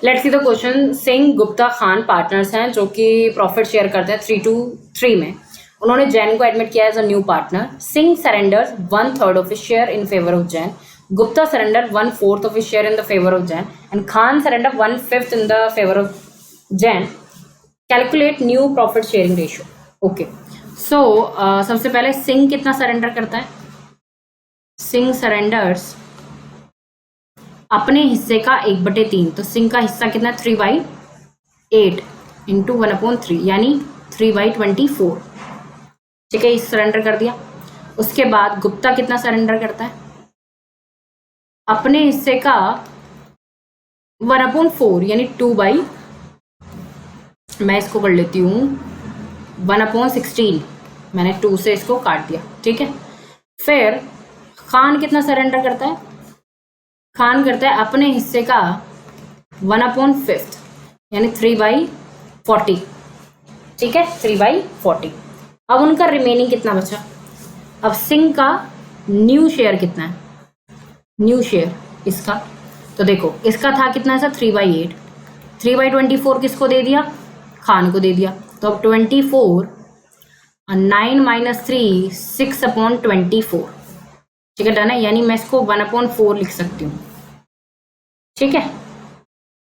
Let's see the question. Singh, Gupta, Khan partners हैं जो कि प्रॉफिट शेयर करते हैं 3-3 में। उन्होंने जैन को एडमिट किया as a new partner. Singh surrenders 1/3 of his share in favour of Jain. Gupta surrendered 1/4 of his share in the favor of Jain, and Khan surrendered 1/5 in the favor of Jain. Calculate new profit sharing ratio. Okay. So सबसे पहले सिंह कितना surrender करता है? Singh surrenders अपने हिस्से का 1/3। तो सिंह का हिस्सा कितना? 3/8 इंटू 1/3 यानी 3/24। ठीक है, इस सरेंडर कर दिया। उसके बाद गुप्ता कितना सरेंडर करता है? अपने हिस्से का 1/4 यानी 2/, मैं इसको कर लेती हूँ 1/16। मैंने 2 से इसको काट दिया। ठीक है, फिर खान कितना सरेंडर करता है? खान करता है अपने हिस्से का 1/5 यानी 3/40। ठीक है, 3/40। अब उनका रिमेनिंग कितना बचा? अब सिंह का न्यू शेयर कितना है? न्यू शेयर इसका, तो देखो इसका था कितना सा 3/8। 3/24 किसको दे दिया? खान को दे दिया। तो अब 24 और 9 - 3 6/24। ठीक है, डन है। यानी मैं इसको 1/4 लिख सकती हूँ। ठीक है,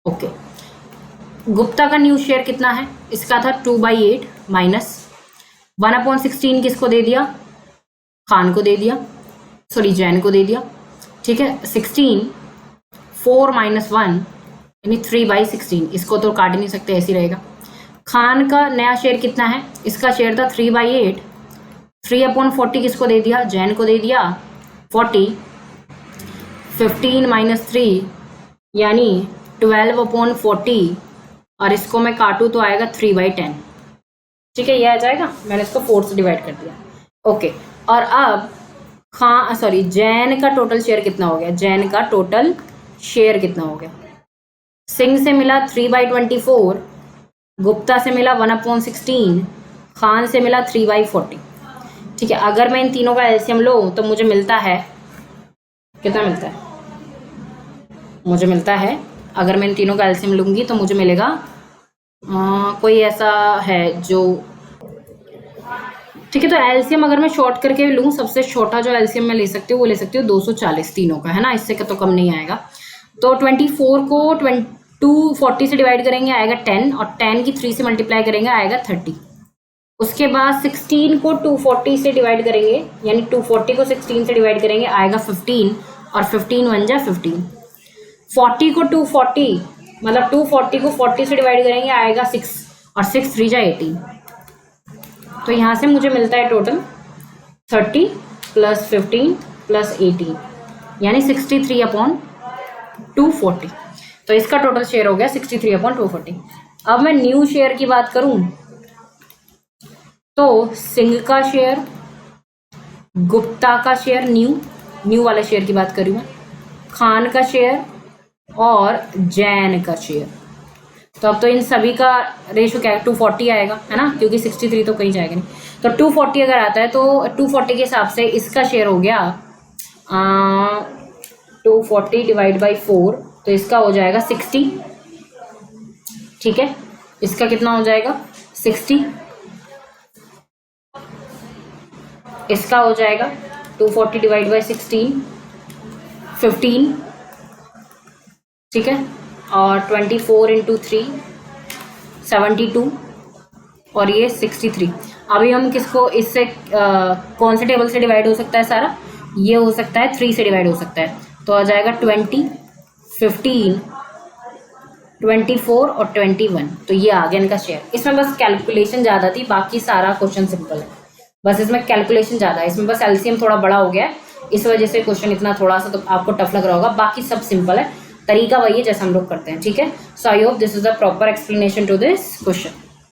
ओके। गुप्ता का न्यू शेयर कितना है? इसका था 2/8 माइनस 1/16 किसको दे दिया? खान को दे दिया, सॉरी जैन को दे दिया। ठीक है, 16 4 - 1 यानी 3/16। इसको तो काट नहीं सकते, ऐसे ही रहेगा। खान का नया शेयर कितना है? इसका शेयर था 3/8। 3/40 किसको दे दिया? जैन को दे दिया 40। 15 - 3 यानी 12/40 और इसको मैं काटूँ तो आएगा 3/10। ठीक है, ये आ जाएगा। मैंने इसको 4 से डिवाइड कर दिया। ओके, और अब जैन का टोटल शेयर कितना हो गया? जैन का टोटल शेयर कितना हो गया? सिंह से मिला 3/24, गुप्ता से मिला 1/16, खान से मिला 3/40। ठीक है, अगर मैं इन तीनों का एलसीएम लूँ तो मुझे मिलता है कितना? मिलता है मुझे मिलता है, अगर मैं इन तीनों का एलसीएम लूँगी तो मुझे मिलेगा कोई ऐसा है जो, ठीक है, तो एलसीएम अगर मैं शॉर्ट करके लूँ, सबसे छोटा जो एलसीएम मैं ले सकती हूँ वो ले सकती हूँ 240 तीनों का, है ना। इससे तो कम नहीं आएगा। तो 24 को 240 से डिवाइड करेंगे आएगा 10, और 10 की 3 से मल्टीप्लाई करेंगे आएगा 30। उसके बाद 16 को 240 से डिवाइड करेंगे, यानी 240 को 16 से डिवाइड करेंगे आएगा 15, और 15 1 जा 15। 40 को 240 मतलब 240 को 40 से डिवाइड करेंगे आएगा 6, और 6 3 जा 18। तो यहाँ से मुझे मिलता है टोटल 30 + 15 + 18 यानी 63/240। तो इसका टोटल शेयर हो गया 63/240। अब मैं न्यू शेयर की बात करूं तो सिंह का शेयर, गुप्ता का शेयर, न्यू वाले शेयर की बात करूं मैं, खान का शेयर और जैन का शेयर। तो अब तो इन सभी का रेशो क्या है? 240 आएगा, है ना, क्योंकि 63 तो कहीं जाएगा नहीं। तो 240 अगर आता है तो 240 के हिसाब से इसका शेयर हो गया 240 डिवाइड बाई 4, तो इसका हो जाएगा 60। ठीक है, इसका कितना हो जाएगा? 60। इसका हो जाएगा 240 डिवाइड बाई 16 15। ठीक है, और 24 × 3 72, और ये 63। अभी हम किसको इससे कौन से टेबल से डिवाइड हो सकता है सारा? ये हो सकता है 3 से डिवाइड हो सकता है। तो आ जाएगा 20 15 24 और 21। तो ये आ गया इनका शेयर। इसमें बस कैलकुलेशन ज़्यादा थी, बाकी सारा क्वेश्चन सिंपल है। बस इसमें कैलकुलेशन ज़्यादा है, इसमें बस एलसीएम थोड़ा बड़ा हो गया है, इस वजह से क्वेश्चन इतना थोड़ा सा तो आपको टफ लग रहा होगा। बाकी सब सिंपल है, तरीका वही है जैसा हम लोग करते हैं। ठीक है, so I hope this is the proper explanation to this question.